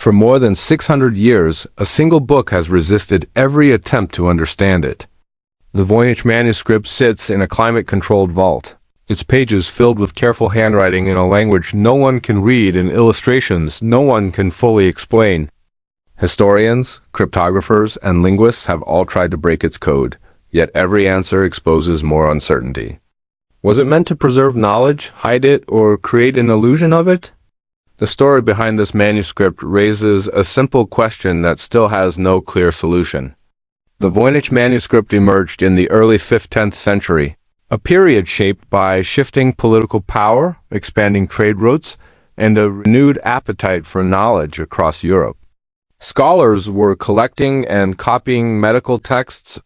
For more than 600 years, a single book has resisted every attempt to understand it. The Voynich Manuscript sits in a climate-controlled vault, its pages filled with careful handwriting in a language no one can read and illustrations no one can fully explain. Historians, cryptographers, and linguists have all tried to break its code, yet every answer exposes more uncertainty. Was it meant to preserve knowledge, hide it, or create an illusion of it? The story behind this manuscript raises a simple question that still has no clear solution. The Voynich Manuscript emerged in the early 5th-10th century, a period shaped by shifting political power, expanding trade routes, and a renewed appetite for knowledge across Europe. Scholars were collecting and copying medical texts,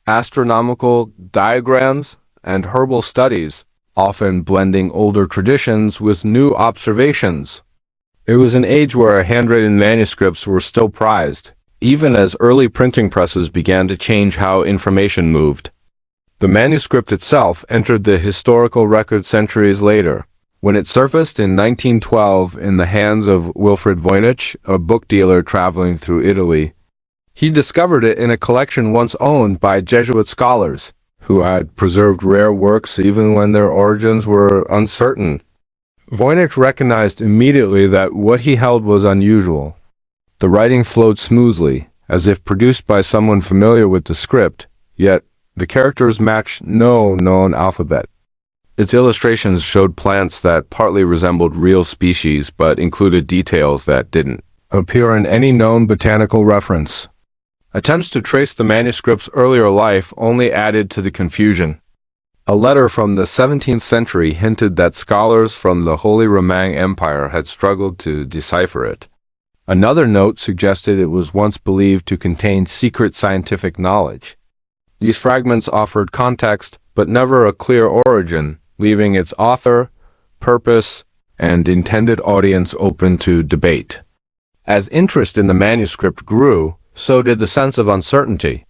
astronomical diagrams, and herbal studies, often blending older traditions with new observations. It was an age where handwritten manuscripts were still prized, even as early printing presses began to change how information moved. The manuscript itself entered the historical record centuries later, when it surfaced in 1912 in the hands of Wilfrid Voynich, a book dealer traveling through Italy. He discovered it in a collection once owned by Jesuit scholars, who had preserved rare works even when their origins were uncertain. Voynich recognized immediately that what he held was unusual. The writing flowed smoothly, as if produced by someone familiar with the script, yet the characters matched no known alphabet. Its illustrations showed plants that partly resembled real species but included details that didn't appear in any known botanical reference. Attempts to trace the manuscript's earlier life only added to the confusion. A letter from the 17th century hinted that scholars from the Holy Roman Empire had struggled to decipher it. Another note suggested it was once believed to contain secret scientific knowledge. These fragments offered context, but never a clear origin, leaving its author, purpose, and intended audience open to debate. As interest in the manuscript grew, so did the sense of uncertainty.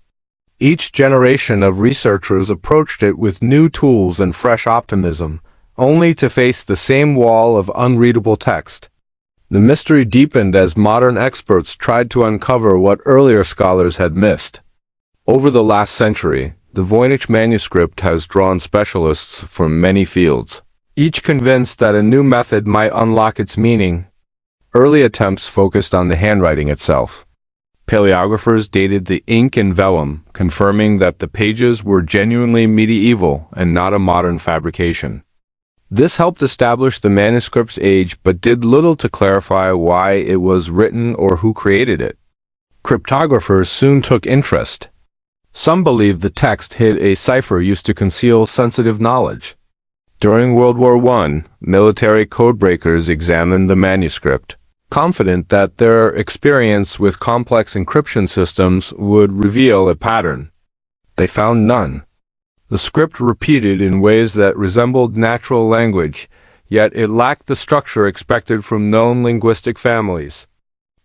Each generation of researchers approached it with new tools and fresh optimism, only to face the same wall of unreadable text. The mystery deepened as modern experts tried to uncover what earlier scholars had missed. Over the last century, the Voynich Manuscript has drawn specialists from many fields, each convinced that a new method might unlock its meaning. Early attempts focused on the handwriting itself. Paleographers dated the ink and vellum, confirming that the pages were genuinely medieval and not a modern fabrication. This helped establish the manuscript's age but did little to clarify why it was written or who created it. Cryptographers soon took interest. Some believed the text hid a cipher used to conceal sensitive knowledge. During World War I, military codebreakers examined the manuscript, confident that their experience with complex encryption systems would reveal a pattern. They found none. The script repeated in ways that resembled natural language, yet it lacked the structure expected from known linguistic families.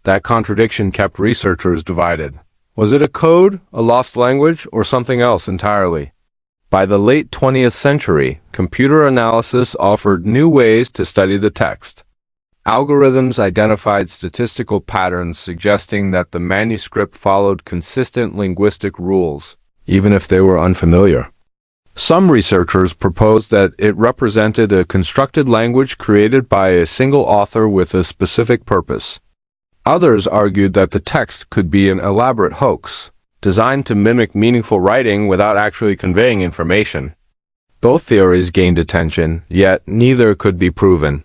That contradiction kept researchers divided. Was it a code, a lost language, or something else entirely? By the late 20th century, computer analysis offered new ways to study the text. Algorithms identified statistical patterns suggesting that the manuscript followed consistent linguistic rules, even if they were unfamiliar. Some researchers proposed that it represented a constructed language created by a single author with a specific purpose. Others argued that the text could be an elaborate hoax, designed to mimic meaningful writing without actually conveying information. Both theories gained attention, yet neither could be proven.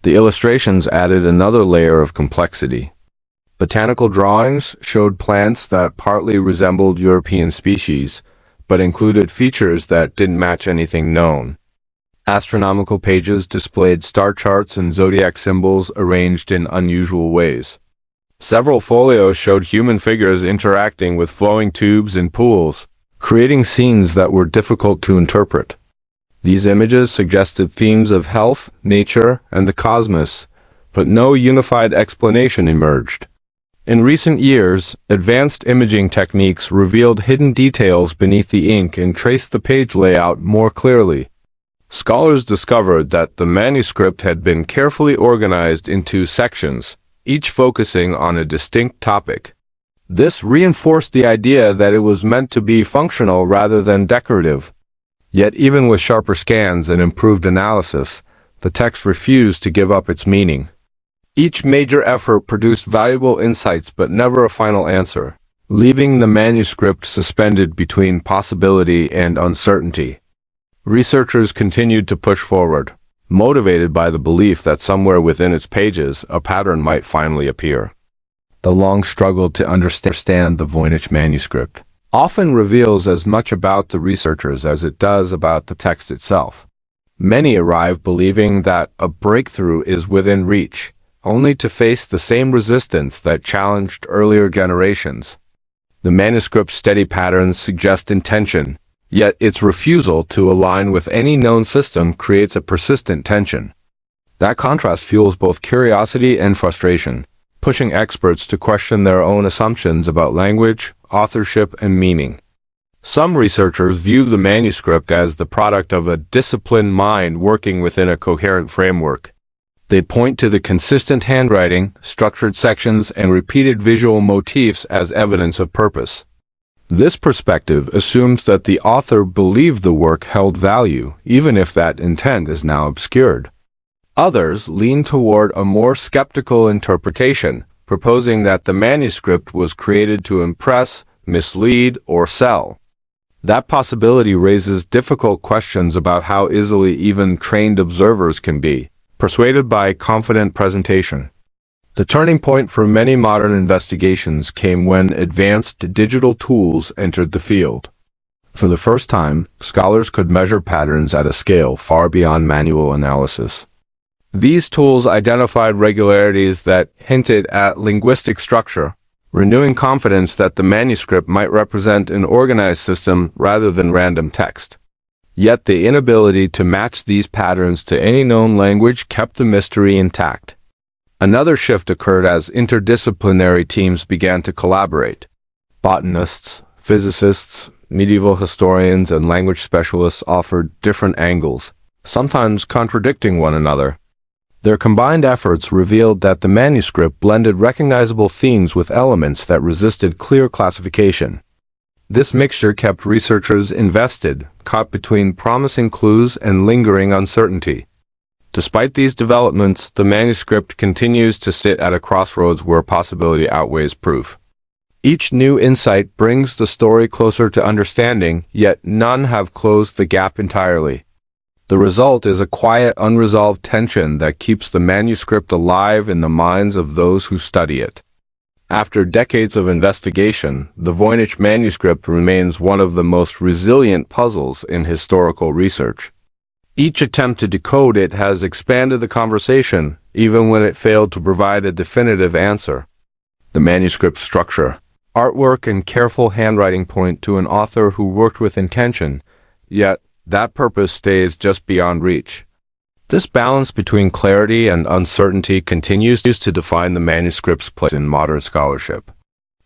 The illustrations added another layer of complexity. Botanical drawings showed plants that partly resembled European species, but included features that didn't match anything known. Astronomical pages displayed star charts and zodiac symbols arranged in unusual ways. Several folios showed human figures interacting with flowing tubes and pools, creating scenes that were difficult to interpret. These images suggested themes of health, nature, and the cosmos, but no unified explanation emerged. In recent years, advanced imaging techniques revealed hidden details beneath the ink and traced the page layout more clearly. Scholars discovered that the manuscript had been carefully organized into sections, each focusing on a distinct topic. This reinforced the idea that it was meant to be functional rather than decorative. Yet even with sharper scans and improved analysis, the text refused to give up its meaning. Each major effort produced valuable insights but never a final answer, leaving the manuscript suspended between possibility and uncertainty. Researchers continued to push forward, motivated by the belief that somewhere within its pages a pattern might finally appear. The long struggle to understand the Voynich Manuscript often reveals as much about the researchers as it does about the text itself. Many arrive believing that a breakthrough is within reach, only to face the same resistance that challenged earlier generations. The manuscript's steady patterns suggest intention, yet its refusal to align with any known system creates a persistent tension. That contrast fuels both curiosity and frustration, pushing experts to question their own assumptions about language, authorship, and meaning. Some researchers view the manuscript as the product of a disciplined mind working within a coherent framework. They point to the consistent handwriting, structured sections, and repeated visual motifs as evidence of purpose. This perspective assumes that the author believed the work held value, even if that intent is now obscured. Others lean toward a more skeptical interpretation, proposing that the manuscript was created to impress, mislead, or sell. That possibility raises difficult questions about how easily even trained observers can be persuaded by confident presentation. The turning point for many modern investigations came when advanced digital tools entered the field. For the first time, scholars could measure patterns at a scale far beyond manual analysis. These tools identified regularities that hinted at linguistic structure, renewing confidence that the manuscript might represent an organized system rather than random text. Yet the inability to match these patterns to any known language kept the mystery intact. Another shift occurred as interdisciplinary teams began to collaborate. Botanists, physicists, medieval historians, and language specialists offered different angles, sometimes contradicting one another. Their combined efforts revealed that the manuscript blended recognizable themes with elements that resisted clear classification. This mixture kept researchers invested, caught between promising clues and lingering uncertainty. Despite these developments, the manuscript continues to sit at a crossroads where possibility outweighs proof. Each new insight brings the story closer to understanding, yet none have closed the gap entirely. The result is a quiet, unresolved tension that keeps the manuscript alive in the minds of those who study it. After decades of investigation, the Voynich Manuscript remains one of the most resilient puzzles in historical research. Each attempt to decode it has expanded the conversation, even when it failed to provide a definitive answer. The manuscript structure, artwork, and careful handwriting point to an author who worked with intention, yet that purpose stays just beyond reach. This balance between clarity and uncertainty continues to define the manuscript's place in modern scholarship.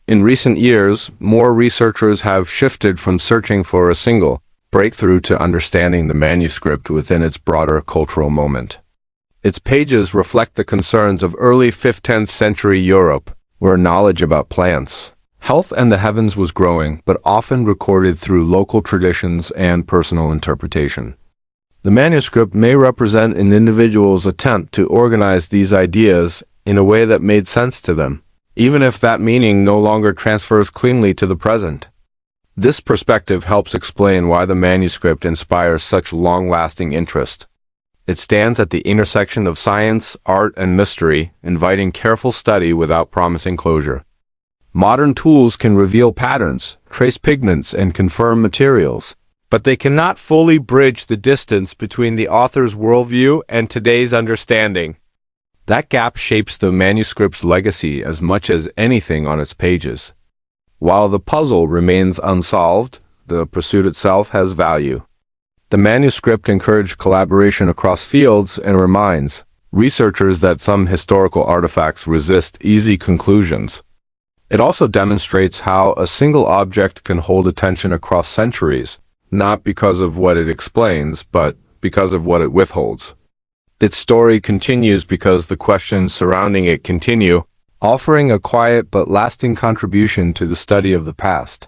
In recent years, more researchers have shifted from searching for a single breakthrough to understanding the manuscript within its broader cultural moment. Its pages reflect the concerns of early 15th century Europe, where knowledge about plants, health, and the heavens was growing, but often recorded through local traditions and personal interpretation. The manuscript may represent an individual's attempt to organize these ideas in a way that made sense to them, even if that meaning no longer transfers cleanly to the present. This perspective helps explain why the manuscript inspires such long-lasting interest. It stands at the intersection of science, art, and mystery, inviting careful study without promising closure. Modern tools can reveal patterns, trace pigments, and confirm materials, but they cannot fully bridge the distance between the author's worldview and today's understanding. That gap shapes the manuscript's legacy as much as anything on its pages. While the puzzle remains unsolved, the pursuit itself has value. The manuscript encouraged collaboration across fields and reminds researchers that some historical artifacts resist easy conclusions. It also demonstrates how a single object can hold attention across centuries, not because of what it explains, but because of what it withholds. Its story continues because the questions surrounding it continue, offering a quiet but lasting contribution to the study of the past.